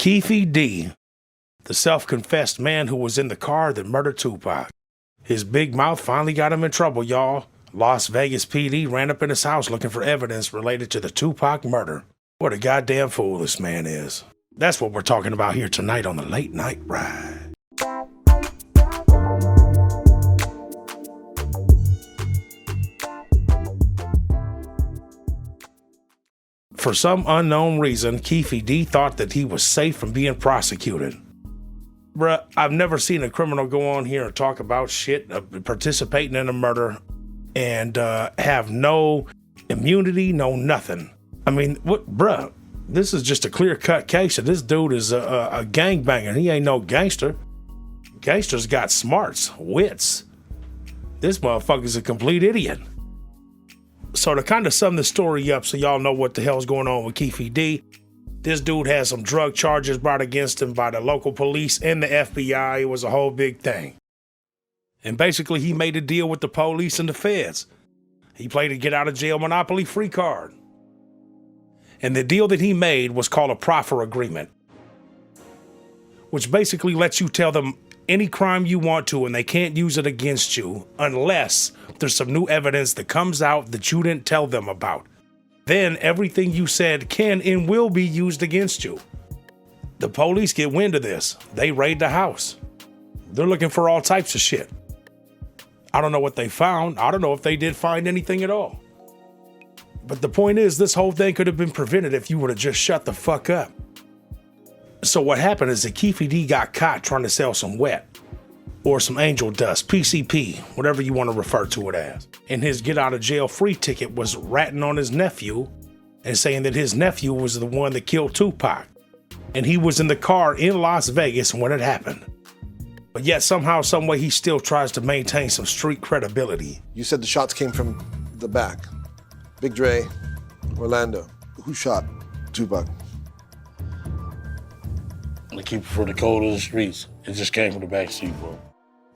Keefe D, the self-confessed man who was in the car that murdered Tupac. His big mouth finally got him in trouble, y'all. Las Vegas PD ran up in his house looking for evidence related to the Tupac murder. What a goddamn fool this man is. That's what we're talking about here tonight on the Late Night Ride. For some unknown reason, Keefe D thought that he was safe from being prosecuted. Bruh, I've never seen a criminal go on here and talk about shit, participating in a murder, and have no immunity, no nothing. I mean, what, bruh, this is just a clear-cut case. This dude is a gangbanger. He ain't no gangster. Gangsters got smarts, wits. This motherfucker's a complete idiot. So to kind of sum the story up so y'all know what the hell's going on with Keefe D, this dude has some drug charges brought against him by the local police and the FBI. It was a whole big thing. And basically he made a deal with the police and the feds. He played a get out of jail monopoly free card. And the deal that he made was called a proffer agreement, which basically lets you tell them any crime you want to and they can't use it against you unless there's some new evidence that comes out that you didn't tell them about. Then everything you said can and will be used against you. The police get wind of this. They raid the house. They're looking for all types of shit. I don't know what they found. I don't know if they did find anything at all. But the point is, this whole thing could have been prevented if you would have just shut the fuck up. So what happened is that Keefe D got caught trying to sell some wet, or some angel dust, PCP, whatever you want to refer to it as. And his get out of jail free ticket was ratting on his nephew and saying that his nephew was the one that killed Tupac. And he was in the car in Las Vegas when it happened. But yet somehow, some way, he still tries to maintain some street credibility. You said the shots came from the back. Big Dre, Orlando. Who shot Tupac? I keep it for the code of the streets. It just came from the back seat, bro.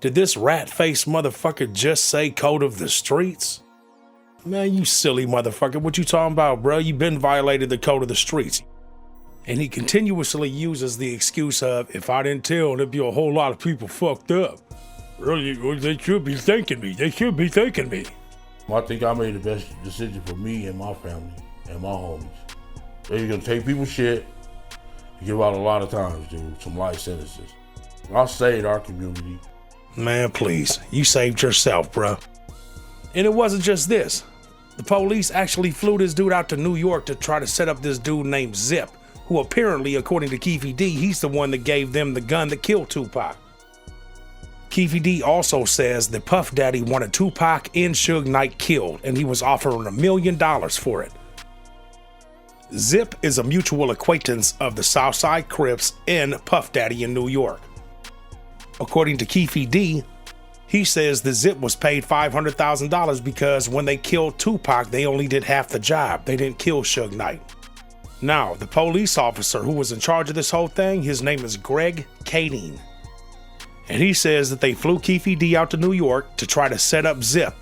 Did this rat-faced motherfucker just say code of the streets? Man, you silly motherfucker. What you talking about, bro? You been violated the code of the streets. And he continuously uses the excuse of, if I didn't tell, there'd be a whole lot of people fucked up. Really, they should be thanking me. They should be thanking me. I think I made the best decision for me and my family and my homies. They're gonna take people's shit and give out a lot of times, dude, some life sentences. I saved our community. Man, please, you saved yourself, bruh. And it wasn't just this. The police actually flew this dude out to New York to try to set up this dude named Zip, who apparently, according to Keefe D, he's the one that gave them the gun that killed Tupac. Keefe D also says that Puff Daddy wanted Tupac and Suge Knight killed, and he was offering $1 million for it. Zip is a mutual acquaintance of the Southside Crips and Puff Daddy in New York. According to Keefe D, he says that Zip was paid $500,000 because when they killed Tupac, they only did half the job. They didn't kill Suge Knight. Now, the police officer who was in charge of this whole thing, his name is Keefe D. And he says that they flew Keefe D out to New York to try to set up Zip.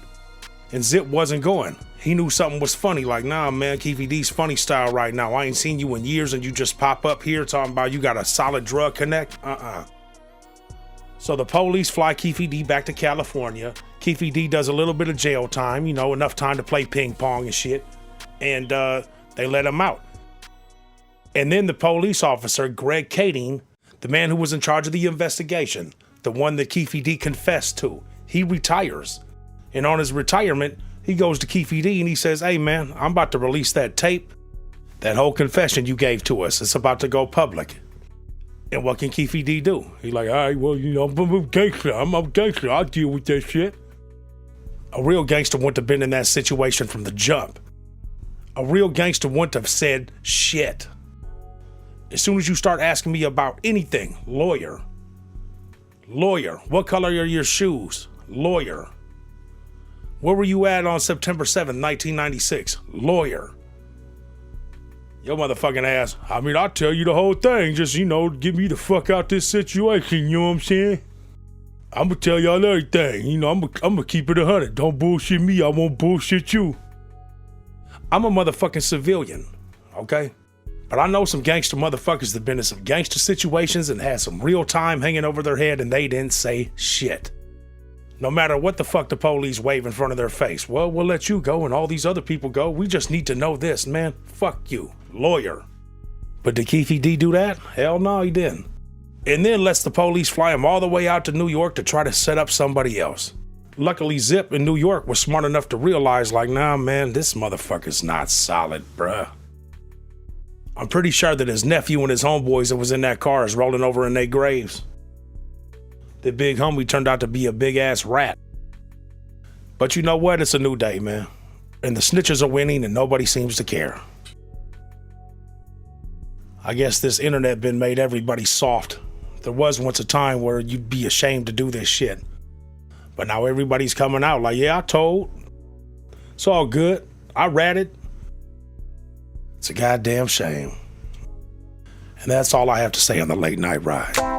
And Zip wasn't going. He knew something was funny, like, nah, man, Keefe D's funny style right now. I ain't seen you in years and you just pop up here talking about you got a solid drug connect? So the police fly Keefe D back to California. Keefe D does a little bit of jail time, you know, enough time to play ping pong and shit. And they let him out. And then the police officer, Keefe D, the man who was in charge of the investigation, the one that Keefe D confessed to, he retires. And on his retirement, he goes to Keefe D and he says, hey man, I'm about to release that tape, that whole confession you gave to us. It's about to go public. And what can Keefe D do? He's like, all right, well, you know, I'm a gangster. I'm a gangster. I'll deal with that shit. A real gangster wouldn't have been in that situation from the jump. A real gangster wouldn't have said shit. As soon as you start asking me about anything, lawyer. Lawyer, what color are your shoes? Lawyer. Where were you at on September 7th, 1996? Lawyer. Your motherfucking ass, I mean, I'll tell you the whole thing, just, you know, get me the fuck out this situation, you know what I'm saying? I'm gonna tell y'all everything, you know, I'm gonna keep it 100. Don't bullshit me, I won't bullshit you. I'm a motherfucking civilian, okay? But But I know some gangster motherfuckers that been in some gangster situations and had some real time hanging over their head and they didn't say shit. No matter what the fuck the police wave in front of their face. Well, we'll let you go and all these other people go. We just need to know this, man. Fuck you, lawyer. But did Keefe D do that? Hell no, he didn't. And then lets the police fly him all the way out to New York to try to set up somebody else. Luckily, Zip in New York was smart enough to realize, like, nah, man, this motherfucker's not solid, bruh. I'm pretty sure that his nephew and his homeboys that was in that car is rolling over in their graves. The big homie turned out to be a big-ass rat. But you know what? It's a new day, man. And the snitches are winning and nobody seems to care. I guess this internet been made everybody soft. There was once a time where you'd be ashamed to do this shit. But now everybody's coming out like, yeah, I told. It's all good. I ratted. It's a goddamn shame. And that's all I have to say on the late night ride.